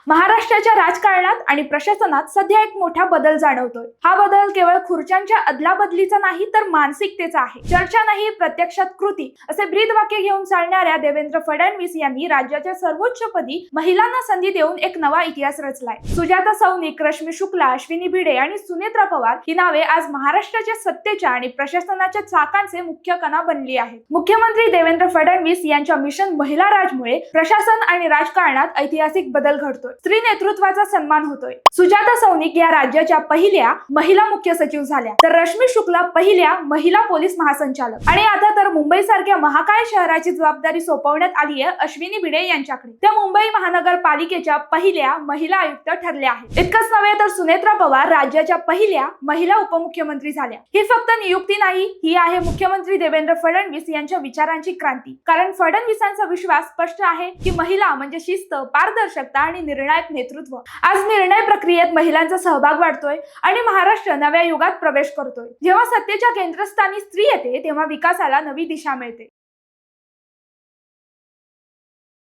महाराष्ट्राच्या राजकारणात आणि प्रशासनात सध्या एक मोठा बदल जाणवतोय। हा बदल केवळ खुर्च्यांच्या अदलाबदलीचा नाही तर मानसिकतेचा आहे। चर्चा नाही, प्रत्यक्षात कृती असे ब्रीदवाक्य घेऊन चालणाऱ्या देवेंद्र फडणवीस यांनी राज्याच्या सर्वोच्चपदी महिलांना संधी देऊन एक नवा इतिहास रचलाय। सुजाता सौनिक, रश्मी शुक्ला, अश्विनी भिडे आणि सुनेत्रा पवार ही नावे आज महाराष्ट्राच्या सत्तेच्या आणि प्रशासनाच्या चाकांचे मुख्य कणा बनली आहेत। मुख्यमंत्री देवेंद्र फडणवीस यांच्या मिशन महिला राजमुळे प्रशासन आणि राजकारणात ऐतिहासिक बदल घडतोय। स्त्री नेतृत्वाचा सन्मान होतोय। सुजाता सौनिक या राज्याच्या पहिल्या महिला मुख्य सचिव झाल्या, तर रश्मी शुक्ला पहिल्या महिला पोलीस महासंचालक, आणि आता तर मुंबई सारख्या महाकाय शहराची जबाबदारी सोपवण्यात आली आहे अश्विनी भिडे यांच्याकडे। त्या मुंबई महानगरपालिकेच्या पहिल्या महिला आयुक्त ठरल्या आहेत। इतकंच नव्हे तर सुनेत्रा पवार राज्याच्या पहिल्या महिला उपमुख्यमंत्री झाल्या। ही फक्त नियुक्ती नाही, ही आहे मुख्यमंत्री देवेंद्र फडणवीस यांच्या विचारांची क्रांती। कारण फडणवीसांचा विश्वास स्पष्ट आहे की महिला म्हणजे शिस्त, पारदर्शकता आणि निर्णायक नेतृत्व। आज निर्णय प्रक्रियेत महिलांचा सहभाग वाढतोय आणि महाराष्ट्र नव्या युगात प्रवेश करतोय। जेव्हा सत्तेच्या केंद्रस्थानी स्त्री येते तेव्हा विकासाला नवी दिशा मिळते।